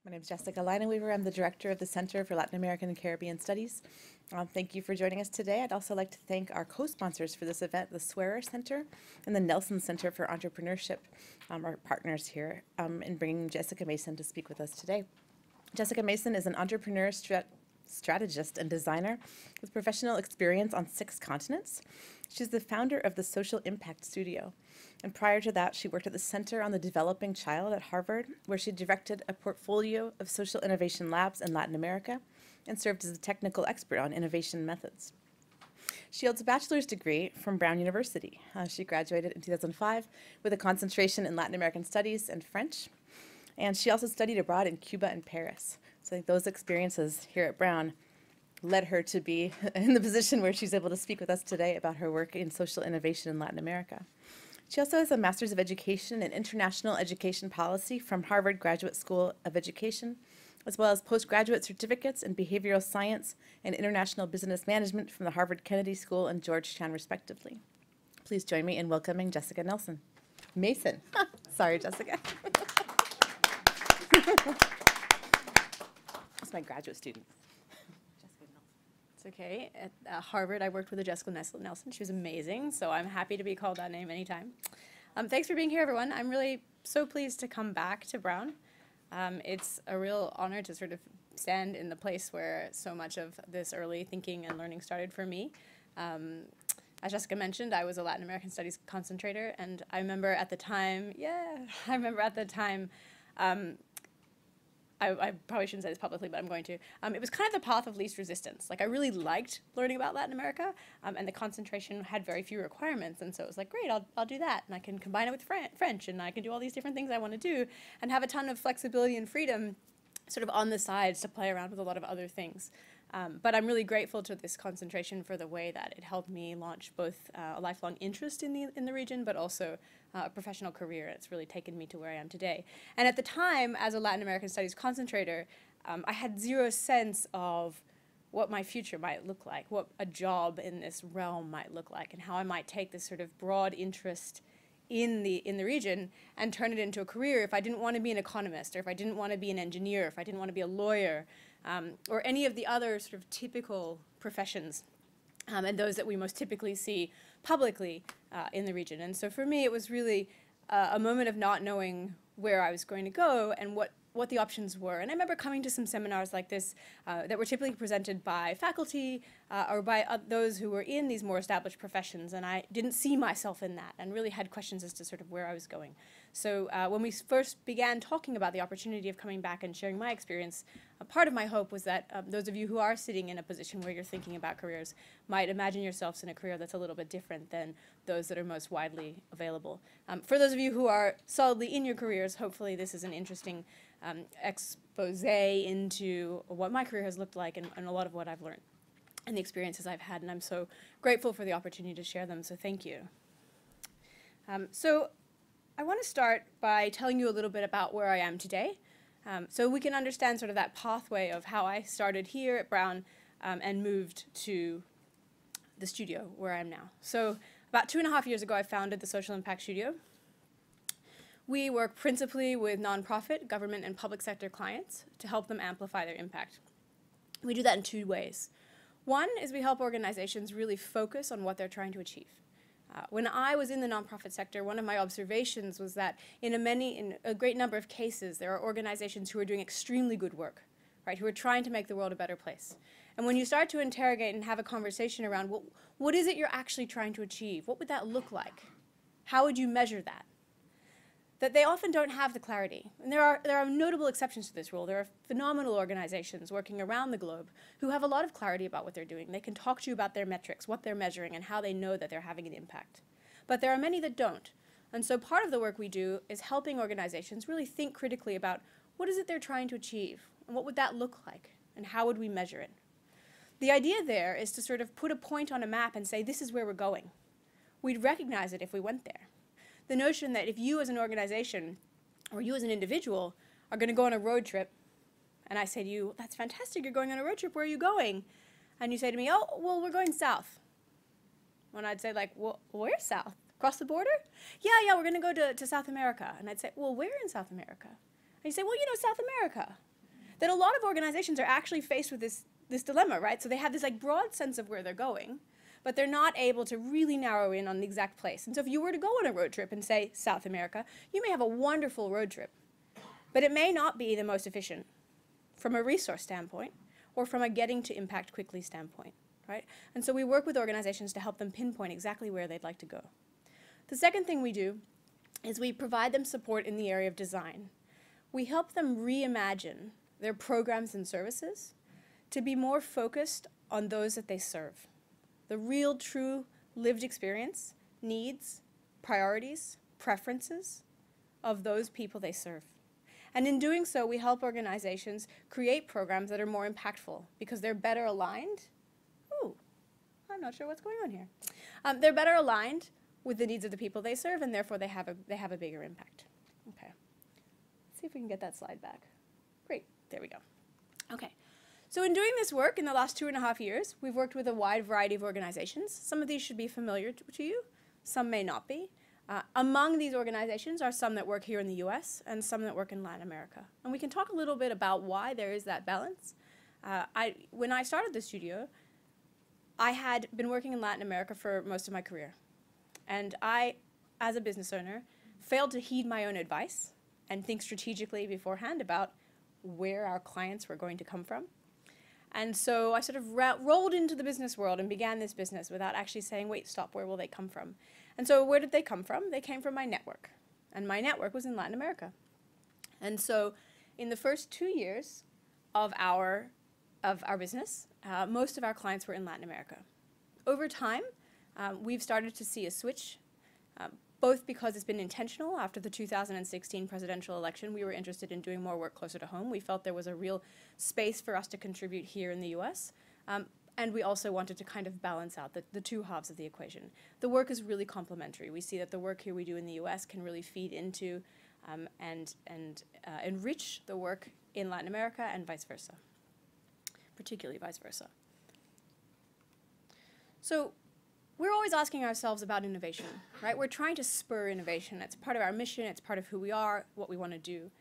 My name is Jessica Leineweaver. I'm the director of the Center for Latin American and Caribbean Studies. Thank you for joining us today. I'd also like to thank our co-sponsors for this event, the Swearer Center and the Nelson Center for Entrepreneurship, our partners here in bringing Jessica Mason to speak with us today. Jessica Mason is an entrepreneur, strategist, and designer with professional experience on 6 continents. She's the founder of the Social Impact Studio. And prior to that, she worked at the Center on the Developing Child at Harvard, where she directed a portfolio of social innovation labs in Latin America and served as a technical expert on innovation methods. She holds a bachelor's degree from Brown University. She graduated in 2005 with a concentration in Latin American studies and French. And she also studied abroad in Cuba and Paris. So I think those experiences here at Brown led her to be in the position where she's able to speak with us today about her work in social innovation in Latin America. She also has a Master's of Education in International Education Policy from Harvard Graduate School of Education, as well as postgraduate certificates in Behavioral Science and International Business Management from the Harvard Kennedy School and Georgetown, respectively. Please join me in welcoming Jessica Mason. Sorry, Jessica. That's my graduate student. It's okay. At Harvard, I worked with a Jessica Nelson. She was amazing, so I'm happy to be called that name anytime. Thanks for being here, everyone. I'm really so pleased to come back to Brown. It's a real honor to sort of stand in the place where so much of this early thinking and learning started for me. As Jessica mentioned, I was a Latin American Studies concentrator, and I remember at the time, I probably shouldn't say this publicly, but I'm going to. It was kind of the path of least resistance. Like, I really liked learning about Latin America, and the concentration had very few requirements, and so it was like, great, I'll do that, and I can combine it with French, and I can do all these different things I want to do, and have a ton of flexibility and freedom sort of on the sides to play around with a lot of other things. But I'm really grateful to this concentration for the way that it helped me launch both a lifelong interest in the region, but also a professional career. It's really taken me to where I am today. And at the time, as a Latin American Studies concentrator, I had zero sense of what my future might look like, what a job in this realm might look like, and how I might take this sort of broad interest in the region and turn it into a career if I didn't want to be an economist, or if I didn't want to be an engineer, if I didn't want to be a lawyer, or any of the other sort of typical professions, and those that we most typically see publicly in the region. And so for me, it was really a moment of not knowing where I was going to go and what the options were. And I remember coming to some seminars like this that were typically presented by faculty or by those who were in these more established professions, and I didn't see myself in that and really had questions as to sort of where I was going. So when we first began talking about the opportunity of coming back and sharing my experience, part of my hope was that those of you who are sitting in a position where you're thinking about careers might imagine yourselves in a career that's a little bit different than those that are most widely available. For those of you who are solidly in your careers, hopefully this is an interesting expose into what my career has looked like and a lot of what I've learned and the experiences I've had, and I'm so grateful for the opportunity to share them, so thank you. So I want to start by telling you a little bit about where I am today, so we can understand sort of that pathway of how I started here at Brown and moved to the studio where I am now. So about 2.5 years ago, I founded the Social Impact Studio. We work principally with nonprofit, government, and public sector clients to help them amplify their impact. We do that in 2 ways. One is we help organizations really focus on what they're trying to achieve. When I was in the nonprofit sector, one of my observations was that in a great number of cases, there are organizations who are doing extremely good work, right, who are trying to make the world a better place. And when you start to interrogate and have a conversation around, well, what is it you're actually trying to achieve? What would that look like? How would you measure that? That they often don't have the clarity. And there are notable exceptions to this rule. There are phenomenal organizations working around the globe who have a lot of clarity about what they're doing. They can talk to you about their metrics, what they're measuring, and how they know that they're having an impact. But there are many that don't. And so part of the work we do is helping organizations really think critically about what is it they're trying to achieve, and what would that look like, and how would we measure it? The idea there is to sort of put a point on a map and say, this is where we're going. We'd recognize it if we went there. The notion that if you as an organization or you as an individual are going to go on a road trip, and I say to you, that's fantastic, you're going on a road trip, where are you going? And you say to me, oh, well, we're going south. When I'd say, like, well, where south? Across the border? Yeah, we're going to go to South America. And I'd say, well, where in South America? And you say, well, South America. that a lot of organizations are actually faced with this dilemma, right? So they have this like broad sense of where they're going, but they're not able to really narrow in on the exact place. And so if you were to go on a road trip in, say, South America, you may have a wonderful road trip, but it may not be the most efficient from a resource standpoint or from a getting to impact quickly standpoint, right? And so we work with organizations to help them pinpoint exactly where they'd like to go. The second thing we do is we provide them support in the area of design. We help them reimagine their programs and services to be more focused on those that they serve. The real, true, lived experience, needs, priorities, preferences of those people they serve. And in doing so, we help organizations create programs that are more impactful because they're better aligned. Ooh, I'm not sure what's going on here. They're better aligned with the needs of the people they serve, and therefore they have a bigger impact. Okay, let's see if we can get that slide back. Great, there we go. Okay, so in doing this work in the last 2.5 years, we've worked with a wide variety of organizations. Some of these should be familiar to you, some may not be. Among these organizations are some that work here in the US and some that work in Latin America. And we can talk a little bit about why there is that balance. When I started the studio, I had been working in Latin America for most of my career. And I, as a business owner, failed to heed my own advice and think strategically beforehand about where our clients were going to come from. And so I sort of rolled into the business world and began this business without actually saying, wait, stop, where will they come from? And so where did they come from? They came from my network. And my network was in Latin America. And so in the first 2 years of our business, most of our clients were in Latin America. Over time, we've started to see a switch, both because it's been intentional. After the 2016 presidential election, we were interested in doing more work closer to home. We felt there was a real space for us to contribute here in the US. And we also wanted to kind of balance out the two halves of the equation. The work is really complementary. We see that the work here we do in the US can really feed into and enrich the work in Latin America and vice versa, particularly vice versa. So we're always asking ourselves about innovation, right? We're trying to spur innovation. It's part of our mission. It's part of who we are, what we want to do.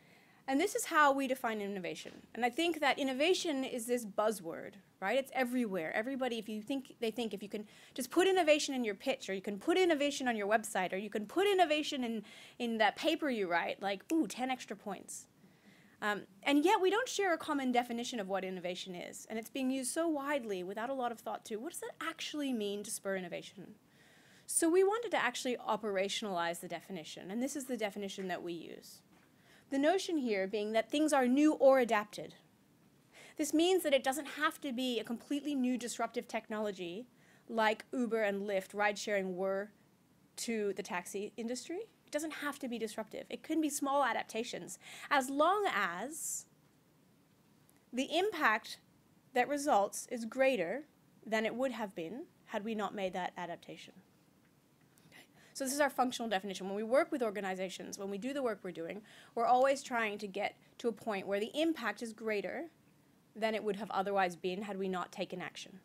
And this is how we define innovation. And I think that innovation is this buzzword, right? It's everywhere. Everybody, if you think if you can just put innovation in your pitch, or you can put innovation on your website, or you can put innovation in that paper you write, like, ooh, 10 extra points. And yet we don't share a common definition of what innovation is. And it's being used so widely without a lot of thought to, what does that actually mean to spur innovation? So we wanted to actually operationalize the definition. And this is the definition that we use. The notion here being that things are new or adapted. This means that it doesn't have to be a completely new disruptive technology like Uber and Lyft, ride-sharing, were to the taxi industry. It doesn't have to be disruptive. It can be small adaptations, as long as the impact that results is greater than it would have been had we not made that adaptation. So this is our functional definition. When we work with organizations, when we do the work we're doing, we're always trying to get to a point where the impact is greater than it would have otherwise been had we not taken action.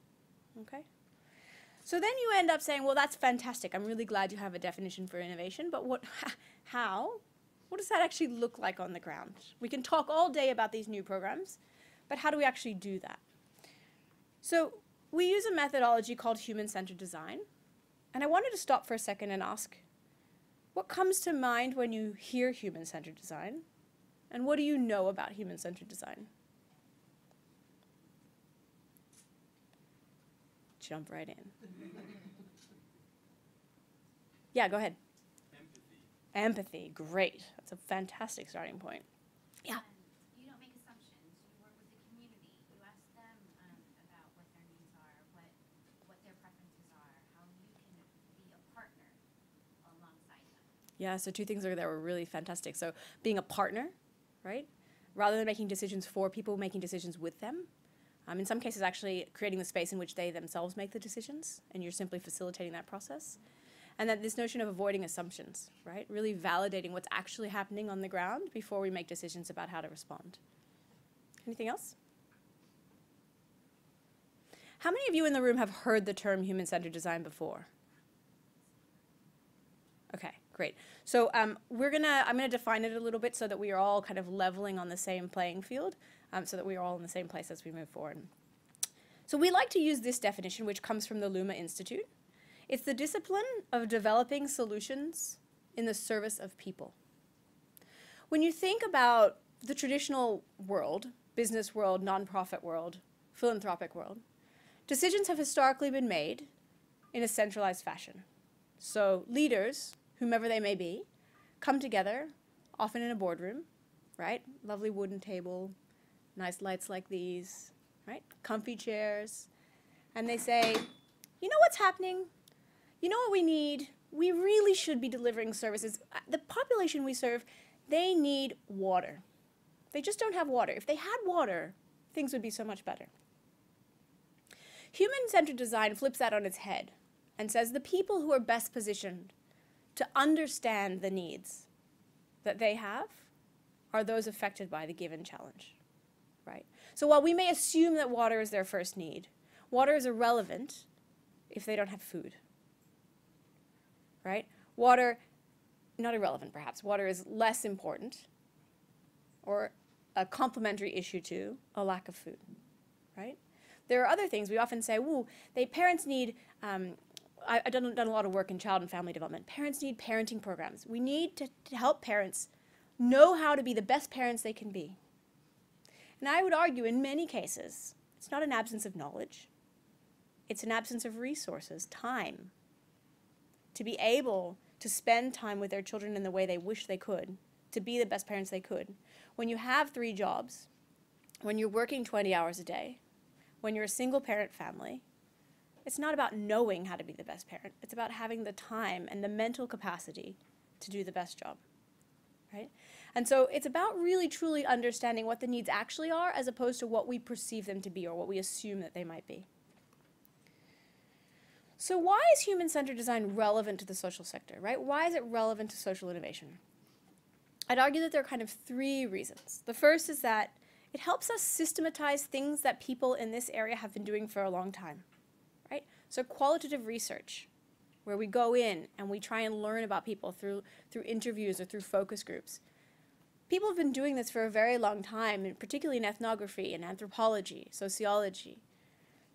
Okay? So then you end up saying, well, that's fantastic. I'm really glad you have a definition for innovation, but how? What does that actually look like on the ground? We can talk all day about these new programs, but how do we actually do that? So we use a methodology called human-centered design. And I wanted to stop for a second and ask, what comes to mind when you hear human-centered design? And what do you know about human-centered design? Jump right in. Yeah, go ahead. Empathy. Empathy, great. That's a fantastic starting point. Yeah. You don't make assumptions. You work with the community. You ask them about what their needs are, what their preferences are, how you can be a partner alongside them. Yeah, so two things that were really fantastic. So being a partner, right? Rather than making decisions for people, making decisions with them. In some cases, actually creating the space in which they themselves make the decisions, and you're simply facilitating that process. And then this notion of avoiding assumptions, right? Really validating what's actually happening on the ground before we make decisions about how to respond. Anything else? How many of you in the room have heard the term human-centered design before? Okay, Great. So I'm gonna define it a little bit so that we are all kind of leveling on the same playing field, so that we are all in the same place as we move forward. So we like to use this definition, which comes from the LUMA Institute. It's the discipline of developing solutions in the service of people. When you think about the traditional world, business world, nonprofit world, philanthropic world, decisions have historically been made in a centralized fashion. So leaders, whomever they may be, come together, often in a boardroom, right? Lovely wooden table, nice lights like these, right? Comfy chairs. And they say, you know what's happening? You know what we need? We really should be delivering services. The population we serve, they need water. They just don't have water. If they had water, things would be so much better. Human-centered design flips that on its head and says the people who are best positioned to understand the needs that they have are those affected by the given challenge, right? So while we may assume that water is their first need, water is irrelevant if they don't have food, right? Water, not irrelevant perhaps, water is less important or a complementary issue to a lack of food, right? There are other things. We often say, ooh, parents need, I've done a lot of work in child and family development. Parents need parenting programs. We need to help parents know how to be the best parents they can be. And I would argue in many cases, it's not an absence of knowledge. It's an absence of resources, time, to be able to spend time with their children in the way they wish they could, to be the best parents they could. When you have 3 jobs, when you're working 20 hours a day, when you're a single parent family, it's not about knowing how to be the best parent. It's about having the time and the mental capacity to do the best job, right? And so it's about really truly understanding what the needs actually are as opposed to what we perceive them to be or what we assume that they might be. So why is human-centered design relevant to the social sector, right? Why is it relevant to social innovation? I'd argue that there are kind of 3 reasons. The first is that it helps us systematize things that people in this area have been doing for a long time, right? So qualitative research, where we go in and we try and learn about people through interviews or through focus groups. People have been doing this for a very long time, and particularly in ethnography and anthropology, sociology.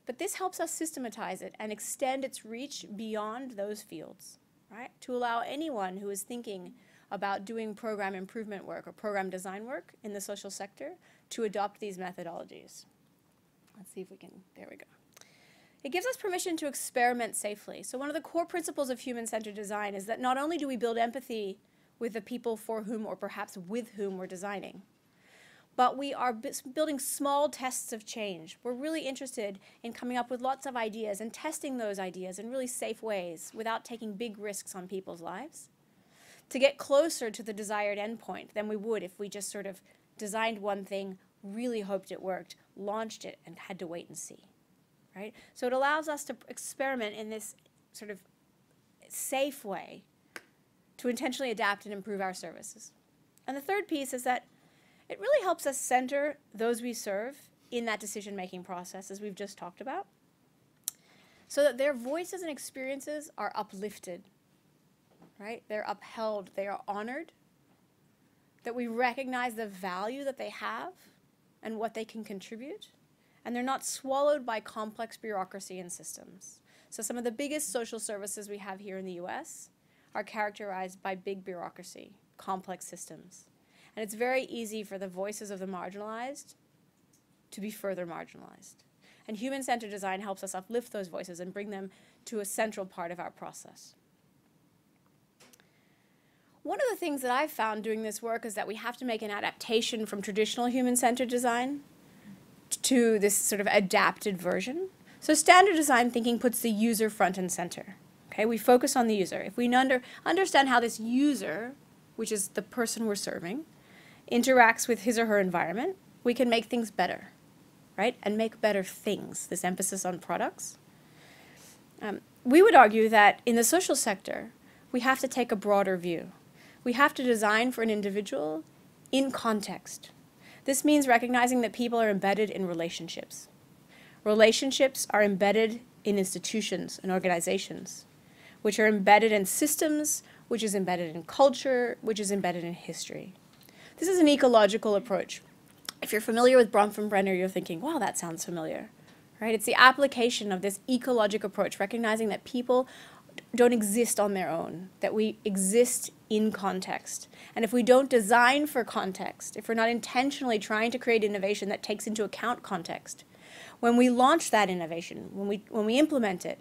But this helps us systematize it and extend its reach beyond those fields, right? To allow anyone who is thinking about doing program improvement work or program design work in the social sector to adopt these methodologies. Let's see if we can, there we go. It gives us permission to experiment safely. So one of the core principles of human-centered design is that not only do we build empathy with the people for whom or perhaps with whom we're designing, but we are building small tests of change. We're really interested in coming up with lots of ideas and testing those ideas in really safe ways without taking big risks on people's lives to get closer to the desired endpoint than we would if we just sort of designed one thing, really hoped it worked, launched it, and had to wait and see, right? So it allows us to experiment in this sort of safe way to intentionally adapt and improve our services. And the third piece is that it really helps us center those we serve in that decision-making process, as we've just talked about, so that their voices and experiences are uplifted, right? They're upheld, they are honored, that we recognize the value that they have and what they can contribute, and they're not swallowed by complex bureaucracy and systems. So some of the biggest social services we have here in the US are characterized by big bureaucracy, complex systems. And it's very easy for the voices of the marginalized to be further marginalized. And human-centered design helps us uplift those voices and bring them to a central part of our process. One of the things that I've found doing this work is that we have to make an adaptation from traditional human-centered design to this sort of adapted version. So standard design thinking puts the user front and center. Okay, we focus on the user. If we understand how this user, which is the person we're serving, interacts with his or her environment, we can make things better, right? And make better things, this emphasis on products. We would argue that in the social sector, we have to take a broader view. We have to design for an individual in context. This means recognizing that people are embedded in relationships. Relationships are embedded in institutions and organizations. which are embedded in systems, which is embedded in culture, which is embedded in history. This is an ecological approach. If you're familiar with Bronfenbrenner, you're thinking, wow, that sounds familiar, right? It's the application of this ecologic approach, recognizing that people don't exist on their own, that we exist in context. And if we don't design for context, if we're not intentionally trying to create innovation that takes into account context, when we launch that innovation, when we implement it,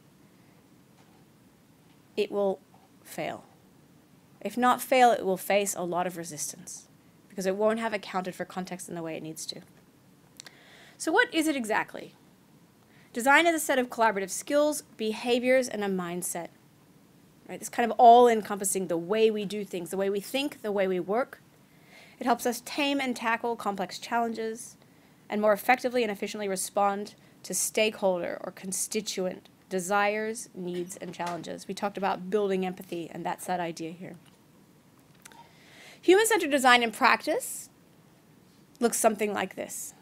it will fail. If not fail, it will face a lot of resistance because it won't have accounted for context in the way it needs to. So what is it exactly? Design is a set of collaborative skills, behaviors, and a mindset. Right? It's kind of all-encompassing the way we do things, the way we think, the way we work. It helps us tame and tackle complex challenges and more effectively and efficiently respond to stakeholder or constituent desires, needs, and challenges. We talked about building empathy, and that's that idea here. Human-centered design in practice looks something like this.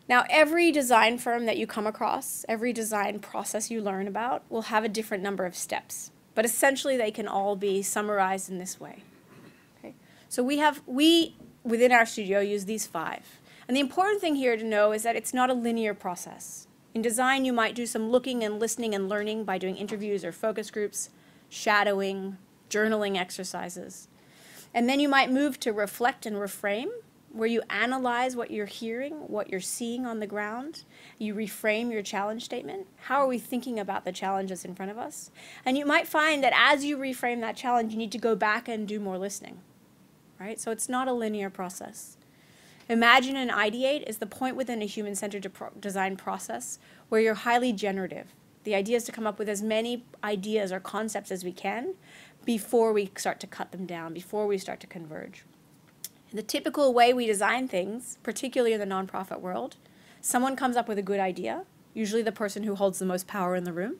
Now, every design firm that you come across, every design process you learn about will have a different number of steps, but essentially they can all be summarized in this way. Okay? So we, within our studio, use these 5. And the important thing here to know is that it's not a linear process. In design, you might do some looking and listening and learning by doing interviews or focus groups, shadowing, journaling exercises. And then you might move to reflect and reframe, where you analyze what you're hearing, what you're seeing on the ground. You reframe your challenge statement. How are we thinking about the challenges in front of us? And you might find that as you reframe that challenge, you need to go back and do more listening, right? So it's not a linear process. Imagine and ideate is the point within a human-centered design process where you're highly generative. The idea is to come up with as many ideas or concepts as we can before we start to cut them down, before we start to converge. In the typical way we design things, particularly in the nonprofit world, someone comes up with a good idea, usually the person who holds the most power in the room,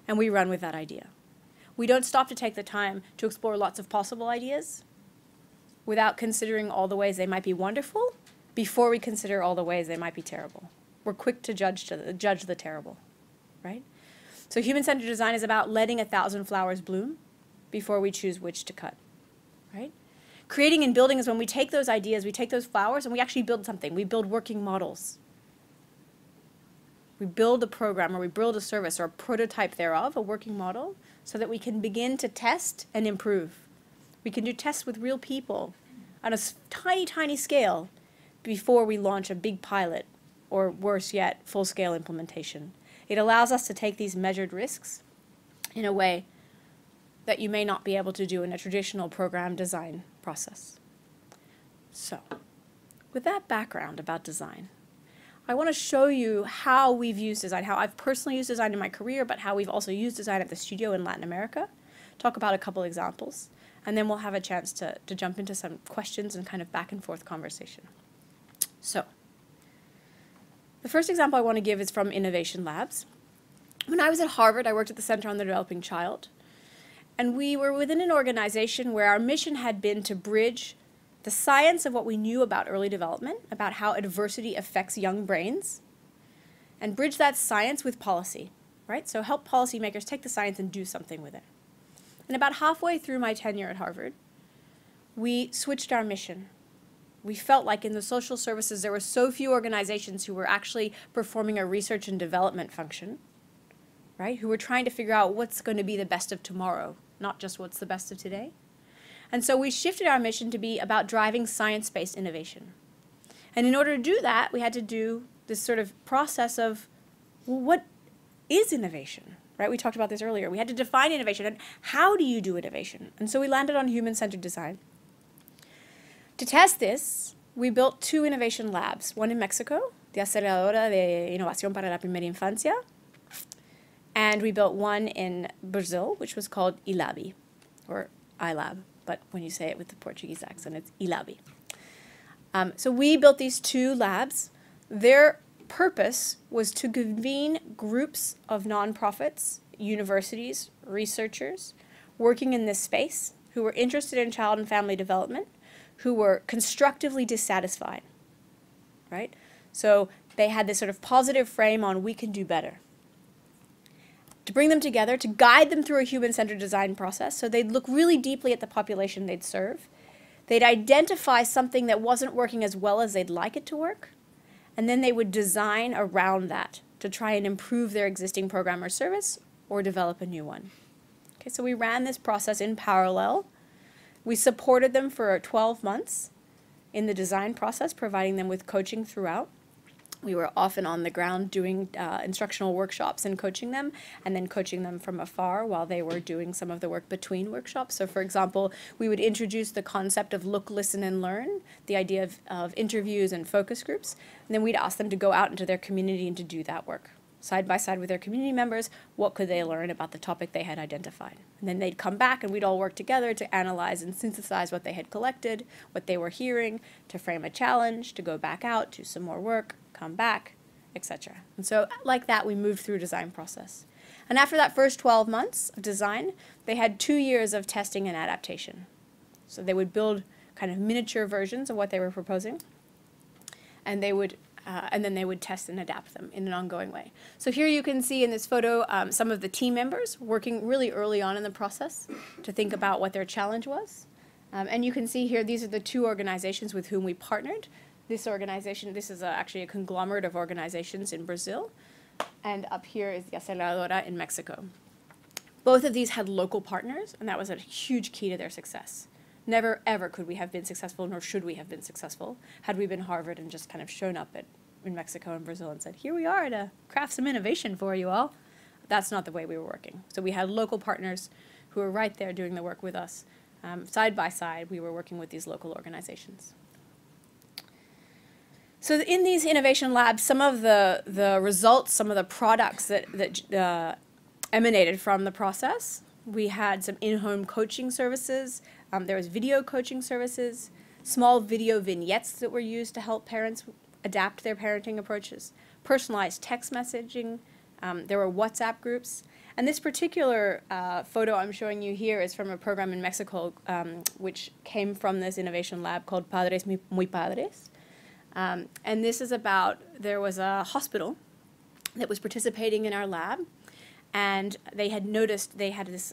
and we run with that idea. We don't stop to take the time to explore lots of possible ideas without considering all the ways they might be wonderful before we consider all the ways they might be terrible. We're quick to judge the terrible, right? So human-centered design is about letting 1,000 flowers bloom before we choose which to cut, right? Creating and building is when we take those ideas, we take those flowers, and we actually build something. We build working models. We build a program, or we build a service, or a prototype thereof, a working model, so that we can begin to test and improve. We can do tests with real people on a tiny, tiny scale before we launch a big pilot, or worse yet, full-scale implementation. It allows us to take these measured risks in a way that you may not be able to do in a traditional program design process. So, with that background about design, I want to show you how we've used design, how I've personally used design in my career, but how we've also used design at the studio in Latin America. Talk about a couple examples, and then we'll have a chance to jump into some questions and kind of back and forth conversation. So, the first example I want to give is from Innovation Labs. When I was at Harvard, I worked at the Center on the Developing Child. And we were within an organization where our mission had been to bridge the science of what we knew about early development, about how adversity affects young brains, and bridge that science with policy, right? So help policymakers take the science and do something with it. And about halfway through my tenure at Harvard, we switched our mission. We felt like in the social services, there were so few organizations who were actually performing a research and development function, right? Who were trying to figure out what's going to be the best of tomorrow, not just what's the best of today. And so we shifted our mission to be about driving science-based innovation. And in order to do that, we had to do this sort of process of, well, what is innovation, right? We talked about this earlier. We had to define innovation, and how do you do innovation? And so we landed on human-centered design. To test this, we built 2 innovation labs, one in Mexico, the Aceleradora de Innovación para la Primera Infancia, and we built one in Brazil, which was called ILAB, or iLab, but when you say it with the Portuguese accent, it's ILAB. So we built these 2 labs. Their purpose was to convene groups of nonprofits, universities, researchers, working in this space, who were interested in child and family development, who were constructively dissatisfied, right? So they had this sort of positive frame on we can do better. to bring them together, to guide them through a human-centered design process. So they'd look really deeply at the population they'd serve. They'd identify something that wasn't working as well as they'd like it to work, and then they would design around that to try and improve their existing program or service or develop a new one. Okay, so we ran this process in parallel. We supported them for 12 months in the design process, providing them with coaching throughout. We were often on the ground doing instructional workshops and coaching them, and then coaching them from afar while they were doing some of the work between workshops. So for example, we would introduce the concept of look, listen, and learn, the idea of interviews and focus groups, and then we'd ask them to go out into their community and to do that work. Side by side with their community members, what could they learn about the topic they had identified? And then they'd come back and we'd all work together to analyze and synthesize what they had collected, what they were hearing, to frame a challenge, to go back out, do some more work, come back, etc. And so like that, we moved through design process. And after that first 12 months of design, they had 2 years of testing and adaptation. So they would build kind of miniature versions of what they were proposing, and then they would test and adapt them in an ongoing way. So here you can see in this photo some of the team members working really early on in the process to think about what their challenge was. And you can see here, these are the 2 organizations with whom we partnered. This organization, this is actually a conglomerate of organizations in Brazil, and up here is the Aceleradora in Mexico. Both of these had local partners, and that was a huge key to their success. Never, ever could we have been successful, nor should we have been successful, had we been Harvard and just kind of shown up in Mexico and Brazil and said, here we are to craft some innovation for you all. That's not the way we were working. So we had local partners who were right there doing the work with us. Side by side, we were working with these local organizations. So in these innovation labs, some of the results, some of the products that emanated from the process, we had some in-home coaching services. There was video coaching services, small video vignettes that were used to help parents adapt their parenting approaches, personalized text messaging. There were WhatsApp groups. And this particular photo I'm showing you here is from a program in Mexico which came from this innovation lab called Padres Muy Padres. And this is about, there was a hospital that was participating in our lab, and they had noticed, they had this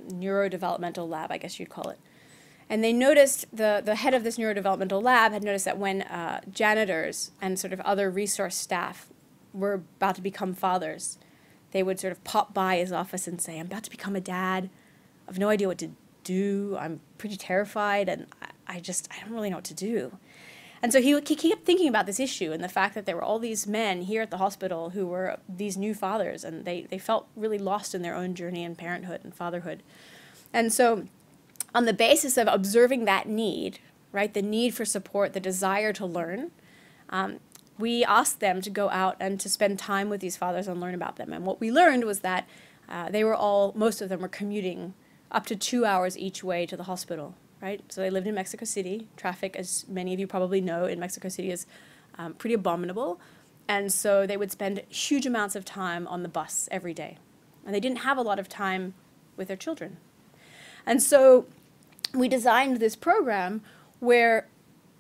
neurodevelopmental lab, I guess you'd call it. And they noticed, the head of this neurodevelopmental lab had noticed that when janitors and sort of other resource staff were about to become fathers, they would sort of pop by his office and say, I'm about to become a dad. I have no idea what to do. I'm pretty terrified, and I don't really know what to do. And so he kept thinking about this issue and the fact that there were all these men here at the hospital who were these new fathers, and they felt really lost in their own journey in parenthood and fatherhood. And so on the basis of observing that need, right, the need for support, the desire to learn, we asked them to go out and to spend time with these fathers and learn about them. And what we learned was that most of them were commuting up to 2 hours each way to the hospital. Right? So they lived in Mexico City. Traffic, as many of you probably know, in Mexico City is pretty abominable. And so they would spend huge amounts of time on the bus every day. And they didn't have a lot of time with their children. And so we designed this program where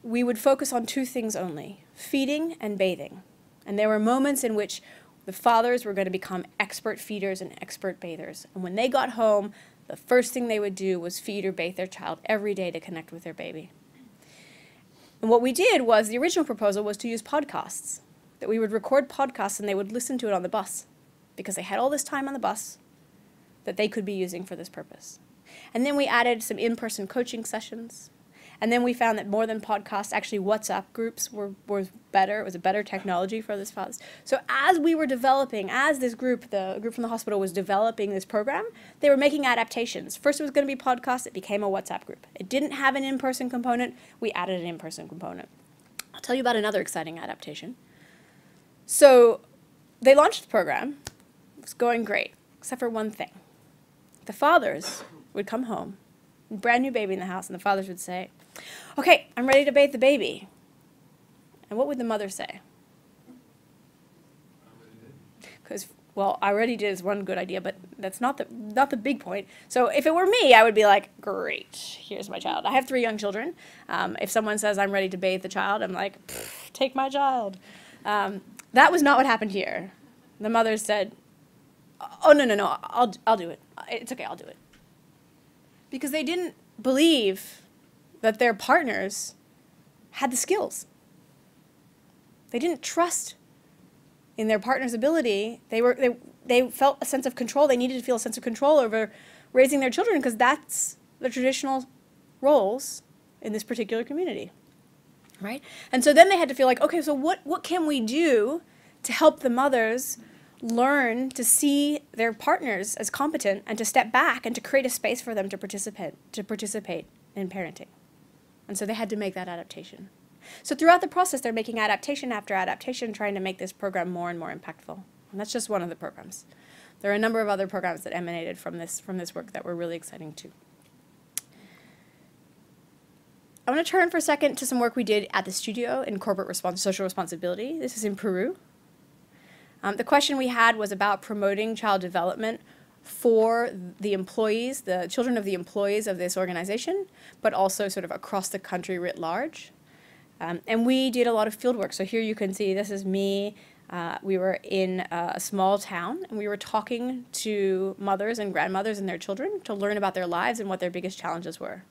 we would focus on 2 things only, feeding and bathing. And there were moments in which the fathers were going to become expert feeders and expert bathers. And when they got home, the first thing they would do was feed or bathe their child every day to connect with their baby. And what we did was, the original proposal was to use podcasts, that we would record podcasts and they would listen to it on the bus, because they had all this time on the bus that they could be using for this purpose. And then we added some in-person coaching sessions. And then we found that more than podcasts, actually WhatsApp groups were better. It was a better technology for this fathers. So as we were developing, as this group, the group from the hospital, was developing this program, they were making adaptations. First it was going to be podcasts. It became a WhatsApp group. It didn't have an in-person component. We added an in-person component. I'll tell you about another exciting adaptation. So they launched the program. It was going great, except for one thing. The fathers would come home, brand new baby in the house, and the fathers would say, okay, I'm ready to bathe the baby. And what would the mother say? Because, well, I already did is one good idea, but that's not the big point. So if it were me, I would be like, great, here's my child. I have 3 young children. If someone says I'm ready to bathe the child, I'm like, take my child. That was not what happened here. The mother said, oh, no, I'll do it. It's okay, I'll do it. Because they didn't believe that their partners had the skills. They didn't trust in their partner's ability. They felt a sense of control. They needed to feel a sense of control over raising their children because that's the traditional roles in this particular community, right? And so then they had to feel like, okay, so what can we do to help the mothers learn to see their partners as competent and to step back and to create a space for them to participate in parenting. And so they had to make that adaptation. So throughout the process, they're making adaptation after adaptation, trying to make this program more and more impactful. And that's just one of the programs. There are a number of other programs that emanated from this work that were really exciting too. I want to turn for a second to some work we did at the studio in corporate social responsibility. This is in Peru. The question we had was about promoting child development for the employees, the children of the employees of this organization, but also sort of across the country writ large. And we did a lot of field work. So here you can see, this is me. We were in a small town, and we were talking to mothers and grandmothers and their children to learn about their lives and what their biggest challenges were.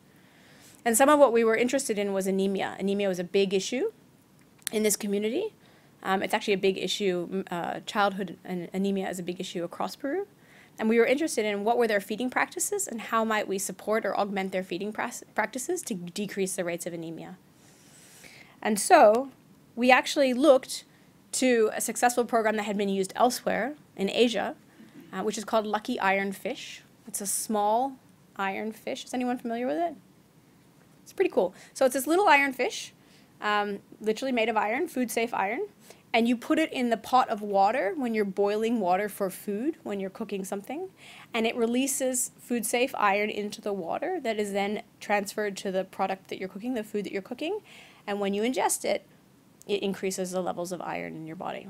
And some of what we were interested in was anemia. Anemia was a big issue in this community. It's actually a big issue. Childhood and anemia is a big issue across Peru. And we were interested in what were their feeding practices and how might we support or augment their feeding practices to decrease the rates of anemia. And so we actually looked to a successful program that had been used elsewhere in Asia, which is called Lucky Iron Fish. It's a small iron fish. Is anyone familiar with it? It's pretty cool. So it's this little iron fish, literally made of iron, food-safe iron, and you put it in the pot of water when you're boiling water for food, when you're cooking something, and it releases food-safe iron into the water that is then transferred to the product that you're cooking, the food that you're cooking, and when you ingest it, it increases the levels of iron in your body.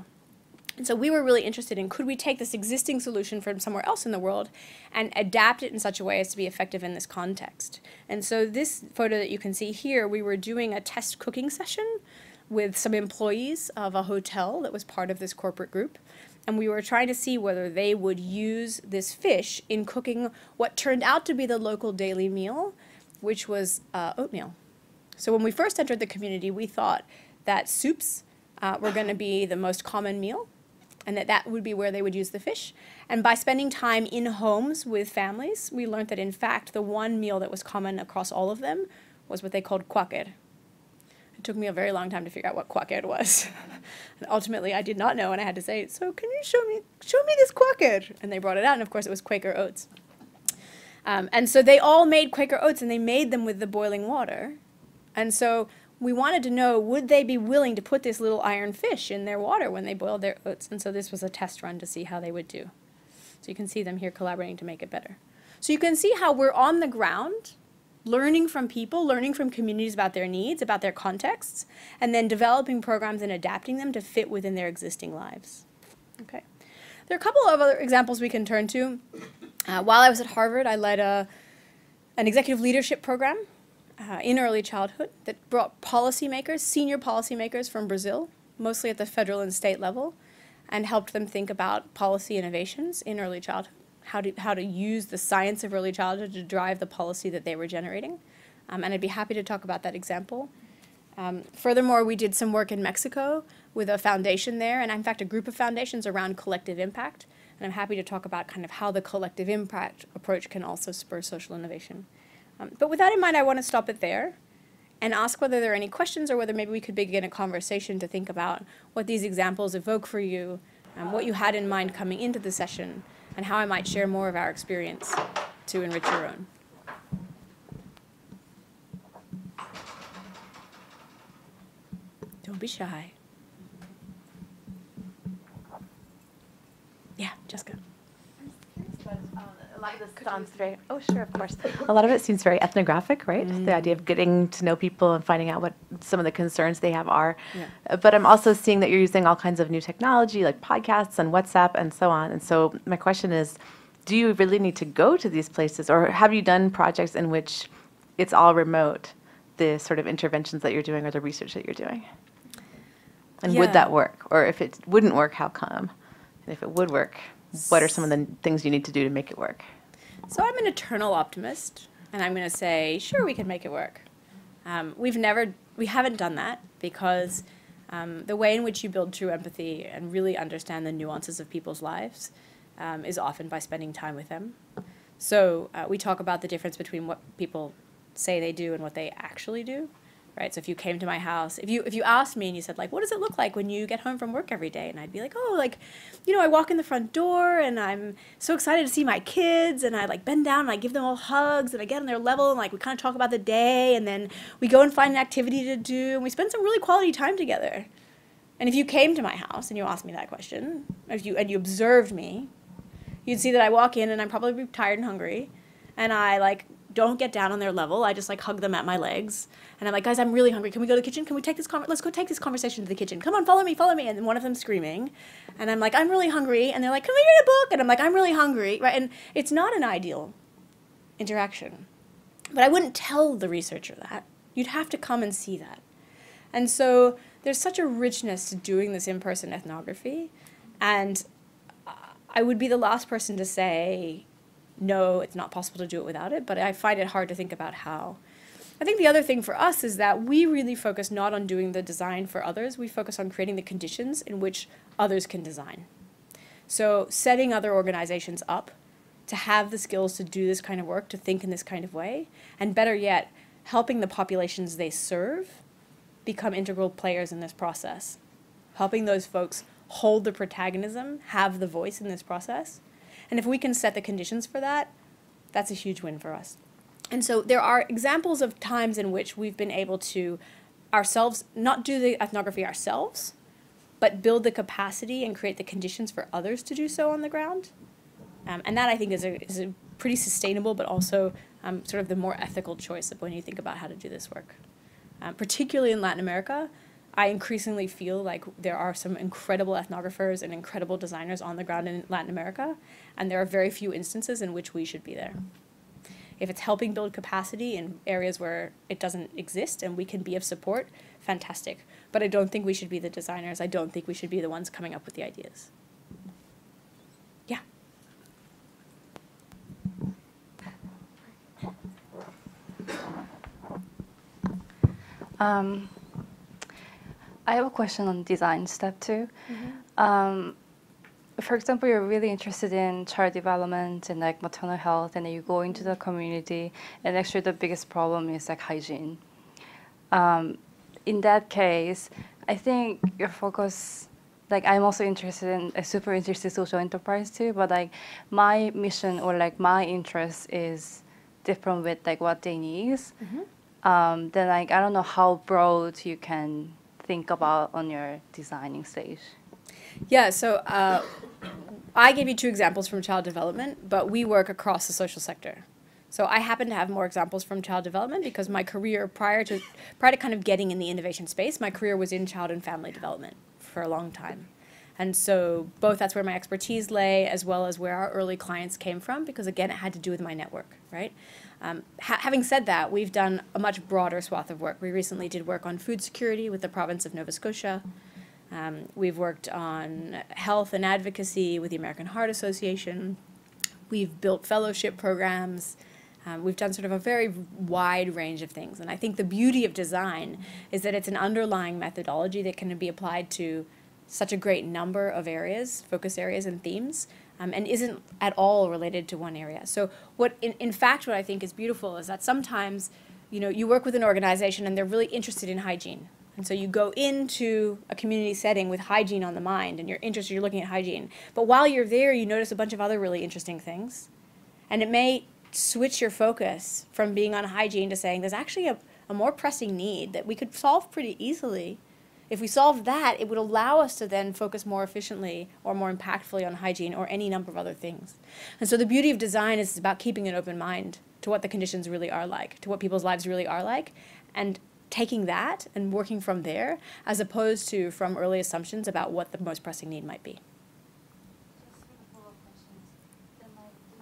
And so we were really interested in, could we take this existing solution from somewhere else in the world and adapt it in such a way as to be effective in this context? And so this photo that you can see here, we were doing a test cooking session with some employees of a hotel that was part of this corporate group. And we were trying to see whether they would use this fish in cooking what turned out to be the local daily meal, which was oatmeal. So when we first entered the community, we thought that soups were going to be the most common meal, and that would be where they would use the fish. And by spending time in homes with families, we learned that, in fact, the one meal that was common across all of them was what they called cuáquer. It took me a very long time to figure out what cuáquer was. And ultimately, I did not know, and I had to say, so can you show me this cuáquer? And they brought it out, and of course, it was Quaker oats. And so they all made Quaker oats, and they made them with the boiling water. And so we wanted to know, would they be willing to put this little iron fish in their water when they boiled their oats? And so this was a test run to see how they would do. So you can see them here collaborating to make it better. So you can see how we're on the ground, learning from people, learning from communities about their needs, about their contexts, and then developing programs and adapting them to fit within their existing lives. Okay. There are a couple of other examples we can turn to. While I was at Harvard, I led an executive leadership program in early childhood that brought policymakers, senior policymakers from Brazil, mostly at the federal and state level, and helped them think about policy innovations in early childhood, how to use the science of early childhood to drive the policy that they were generating. And I'd be happy to talk about that example. Furthermore, we did some work in Mexico with a foundation there, and in fact a group of foundations around collective impact. And I'm happy to talk about kind of how the collective impact approach can also spur social innovation. But with that in mind, I want to stop it there and ask whether there are any questions or whether maybe we could begin a conversation to think about what these examples evoke for you, what you had in mind coming into the session, and how I might share more of our experience to enrich your own. Don't be shy. Yeah, Jessica. A lot of this sounds very, oh sure, of course. A lot of it seems very ethnographic, right? The idea of getting to know people and finding out what some of the concerns they have are. Yeah. But I'm also seeing that you're using all kinds of new technology like podcasts and WhatsApp and so on. And so my question is, do you really need to go to these places, or have you done projects in which it's all remote, the sort of interventions that you're doing or the research that you're doing? And would that work? Or if it wouldn't work, how come? And if it would work, what are some of the things you need to do to make it work? So I'm an eternal optimist, and I'm going to say, sure, we can make it work. We haven't done that because the way in which you build true empathy and really understand the nuances of people's lives is often by spending time with them. So we talk about the difference between what people say they do and what they actually do, right? So if you came to my house, if you asked me and you said, like, what does it look like when you get home from work every day? And I'd be like, oh, like, I walk in the front door and I'm so excited to see my kids, and I like bend down and I give them all hugs and I get on their level and like we kind of talk about the day, and then we go and find an activity to do and we spend some really quality time together. And if you came to my house and you asked me that question, and you observed me, you'd see that I walk in and I'm probably tired and hungry, and I like don't get down on their level. I just like hug them at my legs, and I'm like, guys, I'm really hungry. Can we go to the kitchen? Can we take this let's go take this conversation to the kitchen. Come on, follow me. And then one of them screaming, and I'm like, I'm really hungry, and they're like, can we read a book? And I'm like, I'm really hungry, right? And it's not an ideal interaction, but I wouldn't tell the researcher that. You'd have to come and see that. And so there's such a richness to doing this in-person ethnography, and I would be the last person to say, no, it's not possible to do it without it, but I find it hard to think about how. I think the other thing for us is that we really focus not on doing the design for others, we focus on creating the conditions in which others can design. So setting other organizations up to have the skills to do this kind of work, to think in this kind of way, and better yet, helping the populations they serve become integral players in this process. Helping those folks hold the protagonism, have the voice in this process. And if we can set the conditions for that, that's a huge win for us. And so there are examples of times in which we've been able to ourselves, not do the ethnography ourselves, but build the capacity and create the conditions for others to do so on the ground. And that, I think, is a pretty sustainable, but also sort of the more ethical choice of when you think about how to do this work. Particularly in Latin America, I increasingly feel like there are some incredible ethnographers and incredible designers on the ground in Latin America, and there are very few instances in which we should be there. If it's helping build capacity in areas where it doesn't exist and we can be of support, fantastic. But I don't think we should be the designers. I don't think we should be the ones coming up with the ideas. Yeah. I have a question on design step 2. Mm-hmm. For example, you're really interested in child development and like maternal health, and then you go into the community, and actually the biggest problem is like hygiene. In that case, I think your focus, like I'm also interested in, super interested in social enterprise too, but like my mission or like my interest is different with like what they need. Mm-hmm. Then like I don't know how broad you can think about on your designing stage. Yeah, so I gave you 2 examples from child development, but we work across the social sector. So I happen to have more examples from child development because my career, prior to kind of getting in the innovation space, my career was in child and family development for a long time. And so both that's where my expertise lay, as well as where our early clients came from, because again, it had to do with my network, right? Having said that, we've done a much broader swath of work. We recently did work on food security with the province of Nova Scotia. We've worked on health and advocacy with the American Heart Association. We've built fellowship programs. We've done sort of a very wide range of things. And I think the beauty of design is that it's an underlying methodology that can be applied to such a great number of areas, focus areas and themes, and isn't at all related to one area. So in fact, what I think is beautiful is that sometimes, you work with an organization and they're really interested in hygiene. And so you go into a community setting with hygiene on the mind, and you're looking at hygiene. But while you're there, you notice a bunch of other really interesting things. And it may switch your focus from being on hygiene to saying there's actually a more pressing need that we could solve pretty easily. If we solve that, it would allow us to then focus more efficiently or more impactfully on hygiene or any number of other things. And so the beauty of design is about keeping an open mind to what the conditions really are like, to what people's lives really are like, and taking that and working from there, as opposed to from early assumptions about what the most pressing need might be. Just for the follow-up questions, then like, do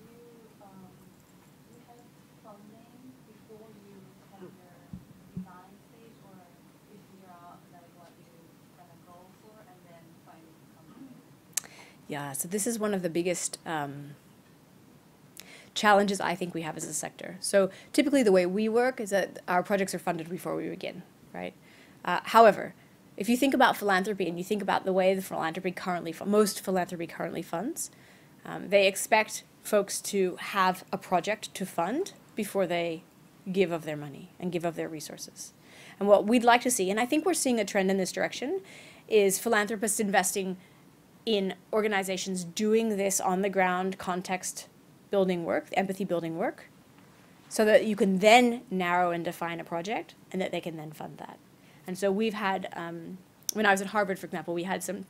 you have funding before you have your design stage, or you figure out like what you're gonna go for and then find funding? Yeah, so this is one of the biggest challenges I think we have as a sector. So typically the way we work is that our projects are funded before we begin, right? However, if you think about philanthropy and you think about the way the philanthropy currently, most philanthropy currently funds, they expect folks to have a project to fund before they give of their money and give of their resources. And what we'd like to see, and I think we're seeing a trend in this direction, is philanthropists investing in organizations doing this on the ground context building work, empathy building work, so that you can then narrow and define a project and that they can then fund that. And so we've had, when I was at Harvard, for example, we had some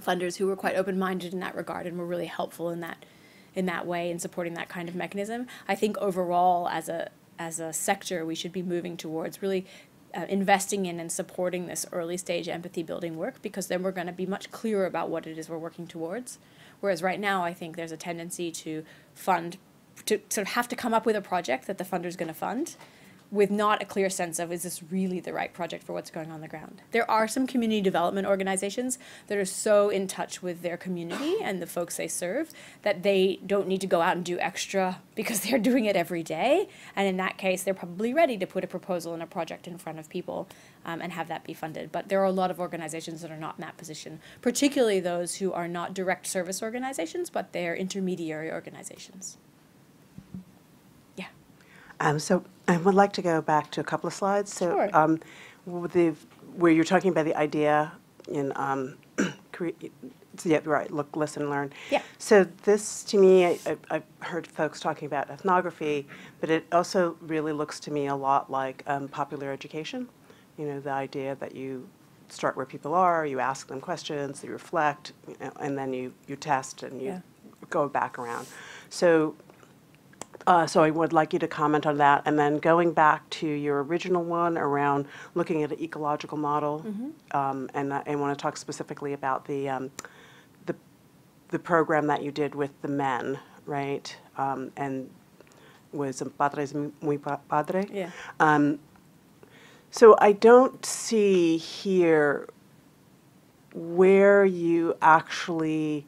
funders who were quite open-minded in that regard and were really helpful in that way in supporting that kind of mechanism. I think overall, as a sector, we should be moving towards really investing in and supporting this early stage empathy building work, because then we're going to be much clearer about what it is we're working towards. Whereas right now, I think there's a tendency to sort of have to come up with a project that the funder's going to fund with not a clear sense of, is this really the right project for what's going on the ground? There are some community development organizations that are so in touch with their community and the folks they serve that they don't need to go out and do extra because they're doing it every day. And in that case, they're probably ready to put a proposal and a project in front of people and have that be funded. But there are a lot of organizations that are not in that position, particularly those who are not direct service organizations, but they're intermediary organizations. So I would like to go back to a couple of slides. So, Sure. Where you're talking about the idea in yeah, right. Look, listen, learn. Yeah. So this, to me, I've heard folks talking about ethnography, but it also really looks to me a lot like popular education. You know, the idea that you start where people are, you ask them questions, you reflect, and then you test and you go back around. So. So I would like you to comment on that, and then going back to your original one around looking at an ecological model, and I want to talk specifically about the program that you did with the men, right? And was Padres Muy Padre? Yeah. So I don't see here where you actually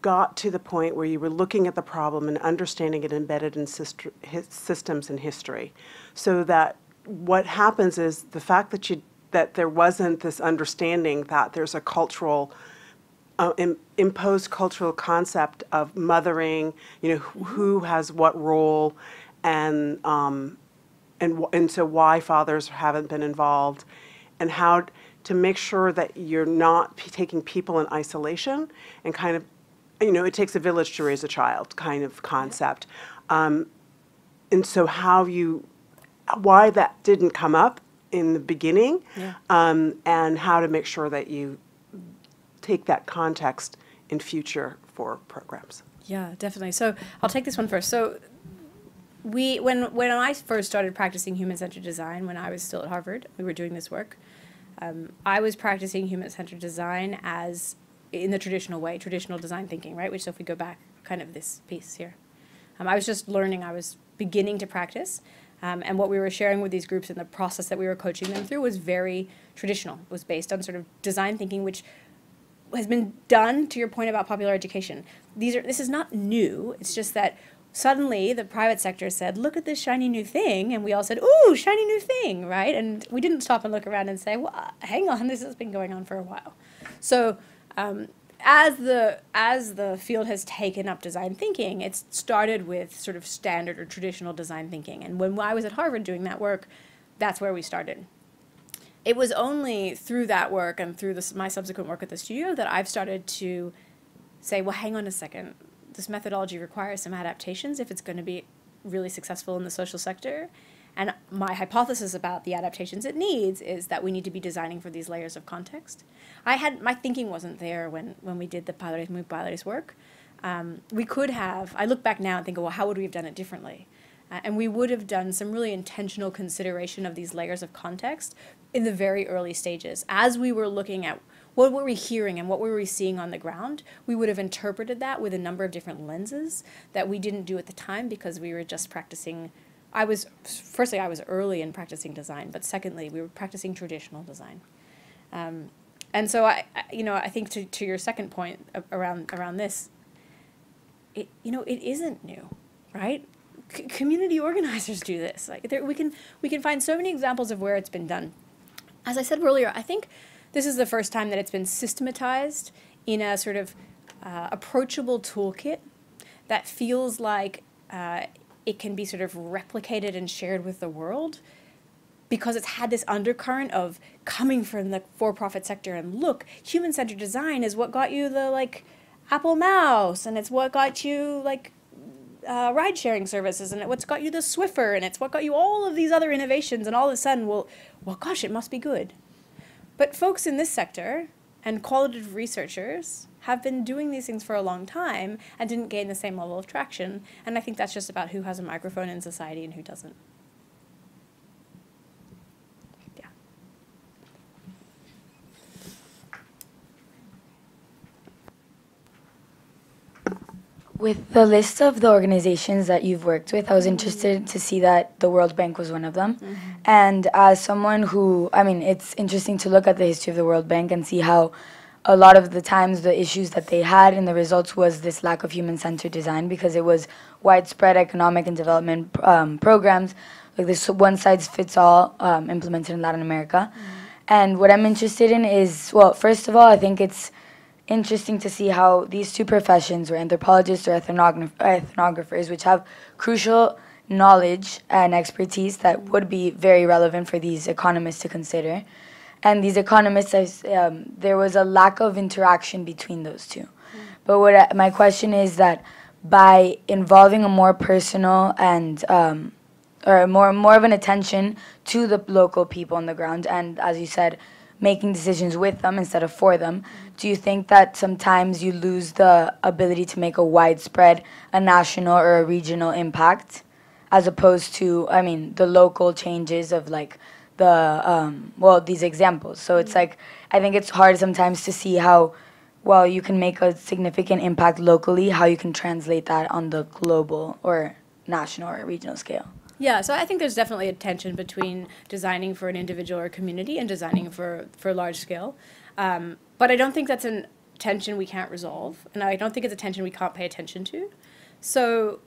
got to the point where you were looking at the problem and understanding it embedded in systems and history, so that what happens is the fact that there wasn't this understanding that there's a cultural imposed cultural concept of mothering, you know, who has what role, and so why fathers haven't been involved, and how to make sure that you're not taking people in isolation and kind of, you know, it takes a village to raise a child kind of concept. And so why that didn't come up in the beginning, and how to make sure that you take that context in future for programs. Yeah, definitely. So I'll take this one first. So when I first started practicing human-centered design, when I was still at Harvard, we were doing this work, I was practicing human-centered design as in the traditional way, traditional design thinking, right? Which, so if we go back, kind of this piece here. I was just learning, I was beginning to practice, and what we were sharing with these groups and the process that we were coaching them through was very traditional. It was based on sort of design thinking, which has been done, to your point about popular education. This is not new, it's just that suddenly the private sector said, look at this shiny new thing, and we all said, ooh, shiny new thing, right? And we didn't stop and look around and say, well, hang on, this has been going on for a while. So as the field has taken up design thinking, it's started with sort of standard or traditional design thinking. And when I was at Harvard doing that work, that's where we started. It was only through that work and through my subsequent work at the studio that I've started to say, well, hang on a second. This methodology requires some adaptations if it's going to be really successful in the social sector. And my hypothesis about the adaptations it needs is that we need to be designing for these layers of context. My thinking wasn't there when we did the Padres Muy Padres work. We could have, I look back now and think, well, how would we have done it differently? And we would have done some really intentional consideration of these layers of context in the very early stages. As we were looking at what were we hearing and what were we seeing on the ground, we would have interpreted that with a number of different lenses that we didn't do at the time because we were just practicing. Firstly, I was early in practicing design, but secondly, we were practicing traditional design. And so I think to your second point around this, it isn't new, right? Community organizers do this. Like we can find so many examples of where it's been done. As I said earlier, I think this is the first time that it's been systematized in a sort of approachable toolkit that feels like it can be sort of replicated and shared with the world, because it's had this undercurrent of coming from the for-profit sector. And look, human-centered design is what got you the Apple mouse, and it's what got you ride-sharing services, and what's got you the Swiffer, and it's what got you all of these other innovations, and all of a sudden, well, gosh, it must be good. But folks in this sector and qualitative researchers have been doing these things for a long time and didn't gain the same level of traction, and I think that's just about who has a microphone in society and who doesn't. Yeah. With the list of the organizations that you've worked with, I was interested to see that the World Bank was one of them. Mm-hmm. And as someone who, it's interesting to look at the history of the World Bank and see how a lot of the times the issues that they had in the results was this lack of human-centered design, because it was widespread economic and development programs, like this one-size-fits-all implemented in Latin America. Mm-hmm. And what I'm interested in is, well, first of all, I think it's interesting to see how these two professions, or anthropologists or ethnographers, which have crucial knowledge and expertise that would be very relevant for these economists to consider. And these economists, there was a lack of interaction between those two. But my question is that by involving a more personal and or more of an attention to the local people on the ground, and as you said, making decisions with them instead of for them, do you think that sometimes you lose the ability to make a widespread, a national or a regional impact, as opposed to, the local changes of these examples? So it's I think it's hard sometimes to see how, while you can make a significant impact locally, how you can translate that on the global or national or regional scale. Yeah, so I think there's definitely a tension between designing for an individual or community and designing for large scale. But I don't think that's a tension we can't resolve, and I don't think it's a tension we can't pay attention to. So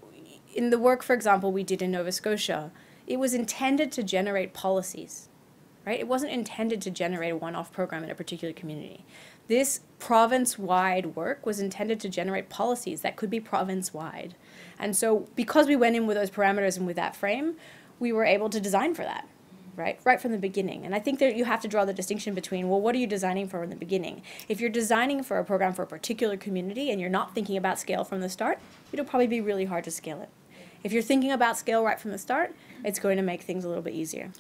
in the work, for example, we did in Nova Scotia, it was intended to generate policies, right? It wasn't intended to generate a one-off program in a particular community. This province-wide work was intended to generate policies that could be province-wide. And so because we went in with those parameters and with that frame, we were able to design for that, right from the beginning. And I think that you have to draw the distinction between, well, what are you designing for in the beginning? If you're designing for a program for a particular community and you're not thinking about scale from the start, it'll probably be really hard to scale it. If you're thinking about scale right from the start, it's going to make things a little bit easier.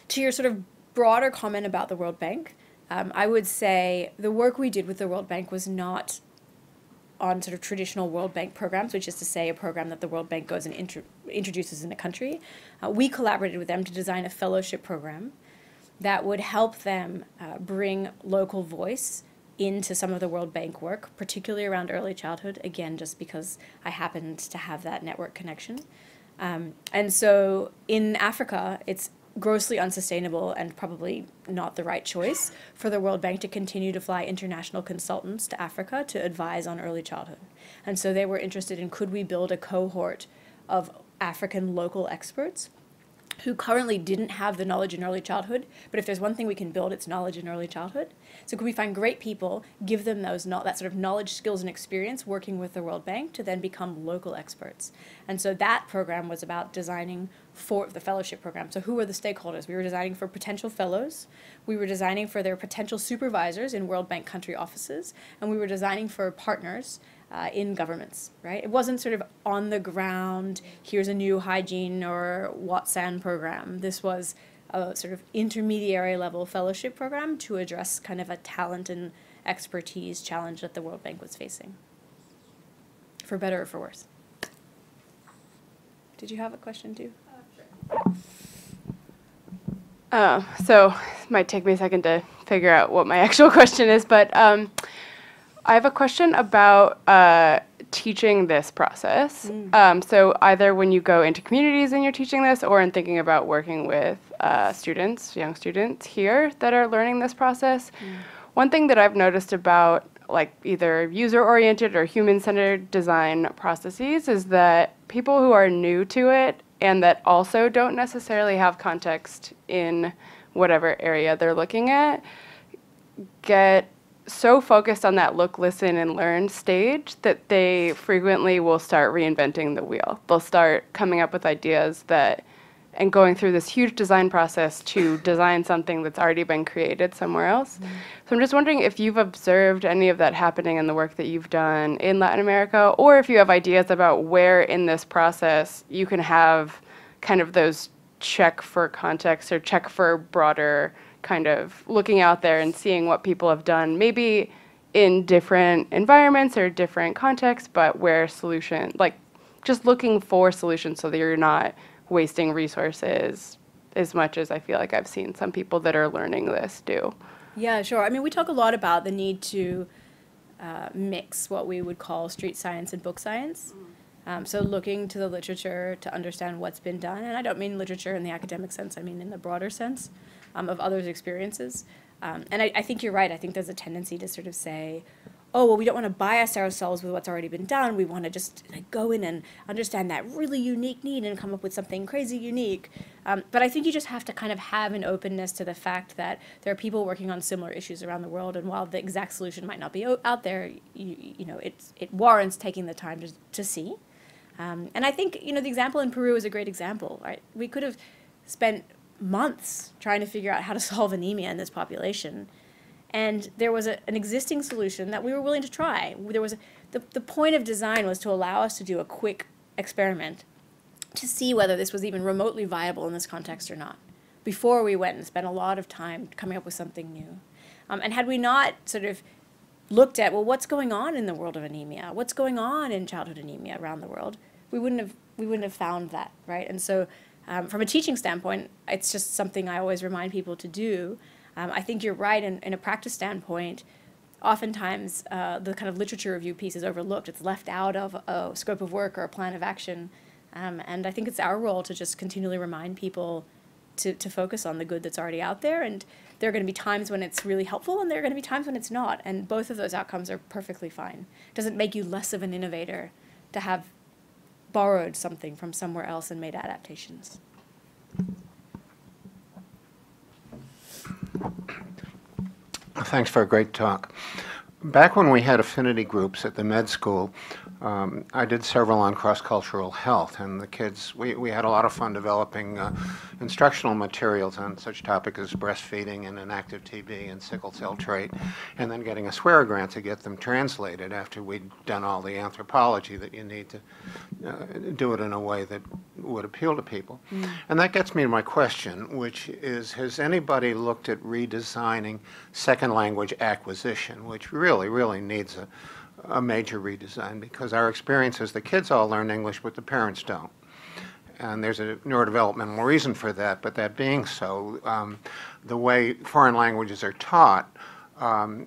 To your sort of broader comment about the World Bank, I would say the work we did with the World Bank was not on sort of traditional World Bank programs, which is to say a program that the World Bank goes and introduces in a country. We collaborated with them to design a fellowship program that would help them bring local voice into some of the World Bank work, particularly around early childhood, again, just because I happened to have that network connection. And so in Africa, it's grossly unsustainable and probably not the right choice for the World Bank to continue to fly international consultants to Africa to advise on early childhood. And so they were interested in, could we build a cohort of African local experts who currently didn't have the knowledge in early childhood, but if there's one thing we can build, it's knowledge in early childhood. So could we find great people, give them that sort of knowledge, skills, and experience working with the World Bank to then become local experts? And so that program was about designing for the fellowship program. So who were the stakeholders? We were designing for potential fellows, we were designing for their potential supervisors in World Bank country offices, and we were designing for partners in governments, right? It wasn't sort of on the ground, here's a new hygiene or Watson program. This was a sort of intermediary level fellowship program to address kind of a talent and expertise challenge that the World Bank was facing, for better or for worse. Did you have a question too? So it might take me a second to figure out what my actual question is, but I have a question about teaching this process. So either when you go into communities and you're teaching this, or in thinking about working with students, young students here that are learning this process, one thing that I've noticed about like either user-oriented or human-centered design processes is that people who are new to it and that also don't necessarily have context in whatever area they're looking at get so focused on that look, listen, and learn stage that they frequently will start reinventing the wheel. They'll start coming up with ideas that, and going through this huge design process to design something that's already been created somewhere else. So I'm just wondering if you've observed any of that happening in the work that you've done in Latin America, or if you have ideas about where in this process you can have kind of those check for context or check for broader kind of looking out there and seeing what people have done, maybe in different environments or different contexts, but where solution, like just looking for solutions so that you're not wasting resources as much as I feel like I've seen some people that are learning this do. Yeah, sure. I mean, we talk a lot about the need to mix what we would call street science and book science. So looking to the literature to understand what's been done, and I don't mean literature in the academic sense, I mean in the broader sense of others' experiences. And I think you're right. I think there's a tendency to sort of say, oh, well, we don't want to bias ourselves with what's already been done. We want to just like, go in and understand that really unique need and come up with something crazy unique. But I think you just have to kind of have an openness to the fact that there are people working on similar issues around the world, and while the exact solution might not be out there, you know, it warrants taking the time to see. And I think, you know, the example in Peru is a great example, right? We could have spent months trying to figure out how to solve anemia in this population. And there was an existing solution that we were willing to try. There was the point of design was to allow us to do a quick experiment to see whether this was even remotely viable in this context or not, before we went and spent a lot of time coming up with something new. And had we not sort of looked at, well, what's going on in the world of anemia? What's going on in childhood anemia around the world? We wouldn't have found that, right? And so from a teaching standpoint, it's just something I always remind people to do. I think you're right in a practice standpoint. Oftentimes, the kind of literature review piece is overlooked. It's left out of a scope of work or a plan of action. And I think it's our role to just continually remind people to focus on the good that's already out there. And there are going to be times when it's really helpful, and there are going to be times when it's not. And both of those outcomes are perfectly fine. It doesn't make you less of an innovator to have borrowed something from somewhere else and made adaptations. Thanks for a great talk. Back when we had affinity groups at the med school, I did several on cross-cultural health, and the kids, we had a lot of fun developing instructional materials on such topics as breastfeeding and inactive TB and sickle cell trait, and then getting a swearer grant to get them translated after we'd done all the anthropology that you need to do it in a way that would appeal to people. And that gets me to my question, which is, has anybody looked at redesigning second language acquisition, which really needs a major redesign, because our experience is the kids all learn English, but the parents don't. And there's a neurodevelopmental reason for that, but that being so, the way foreign languages are taught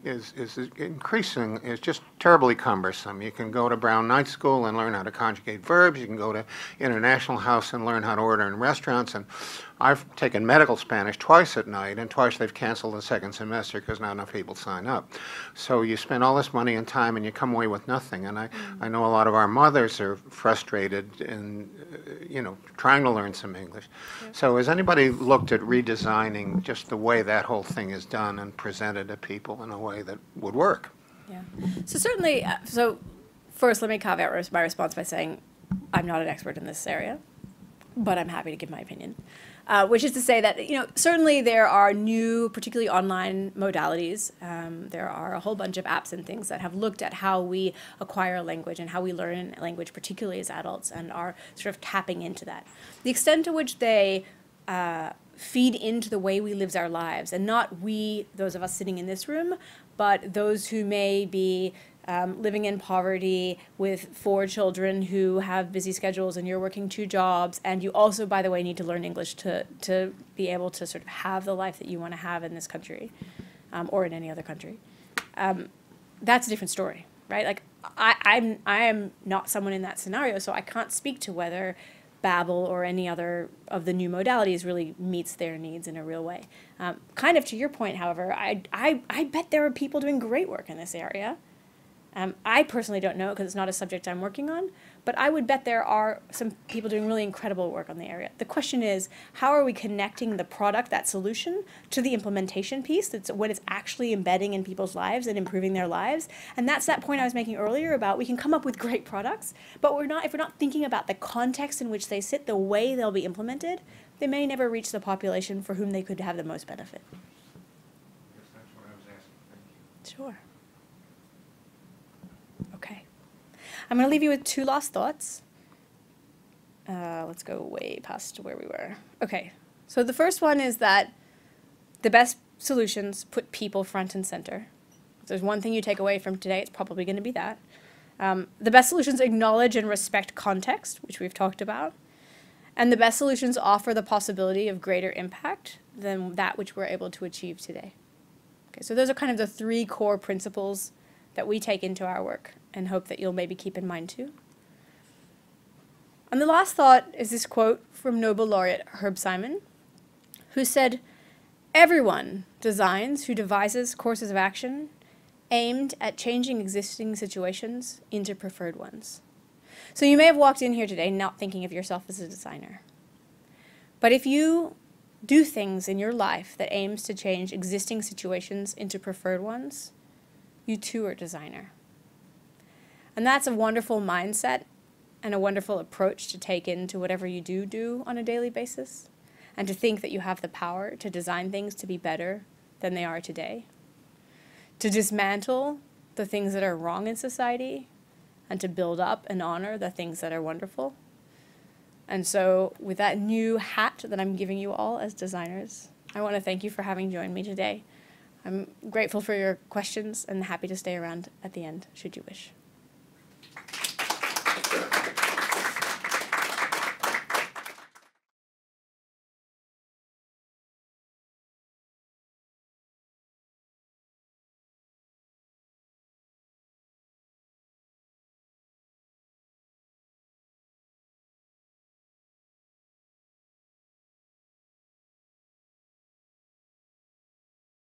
is increasing, is just terribly cumbersome. You can go to Brown Night School and learn how to conjugate verbs. You can go to International House and learn how to order in restaurants. And I've taken medical Spanish twice at night, and twice they've canceled the second semester because not enough people sign up. So you spend all this money and time, and you come away with nothing. And I know a lot of our mothers are frustrated in, trying to learn some English. Yeah. So has anybody looked at redesigning just the way that whole thing is done and presented to people in a way that would work? Yeah. So certainly, so first let me caveat my response by saying I'm not an expert in this area, but I'm happy to give my opinion. Which is to say that, certainly there are new, particularly online modalities. There are a whole bunch of apps and things that have looked at how we acquire language and how we learn language, particularly as adults, and are sort of tapping into that. The extent to which they feed into the way we live our lives, and not we, those of us sitting in this room, but those who may be living in poverty with 4 children who have busy schedules, and you're working 2 jobs, and you also, by the way, need to learn English to be able to sort of have the life that you want to have in this country, or in any other country. That's a different story, right? Like I am not someone in that scenario, so I can't speak to whether Babel or any other of the new modalities really meets their needs in a real way. Kind of to your point, however, I bet there are people doing great work in this area. I personally don't know because it's not a subject I'm working on, but I would bet there are some people doing really incredible work on the area. The question is, how are we connecting the product, that solution, to the implementation piece? That's what it's actually embedding in people's lives and improving their lives. And that's that point I was making earlier about we can come up with great products, but if we're not thinking about the context in which they sit, the way they'll be implemented, they may never reach the population for whom they could have the most benefit. Yes, that's what I was asking. Thank you. Sure. Okay. I'm going to leave you with two last thoughts. Let's go way past where we were. Okay. So the first one is that the best solutions put people front and center. If there's one thing you take away from today, it's probably going to be that. The best solutions acknowledge and respect context, which we've talked about. And the best solutions offer the possibility of greater impact than that which we're able to achieve today. Okay, so those are kind of the three core principles that we take into our work and hope that you'll maybe keep in mind too. And the last thought is this quote from Nobel laureate Herb Simon, who said, "Everyone designs who devises courses of action aimed at changing existing situations into preferred ones." So you may have walked in here today not thinking of yourself as a designer. But if you do things in your life that aims to change existing situations into preferred ones, you too are a designer. And that's a wonderful mindset and a wonderful approach to take into whatever you do on a daily basis, and to think that you have the power to design things to be better than they are today, to dismantle the things that are wrong in society, and to build up and honor the things that are wonderful. And so with that new hat that I'm giving you all as designers, I want to thank you for having joined me today. I'm grateful for your questions and happy to stay around at the end, should you wish.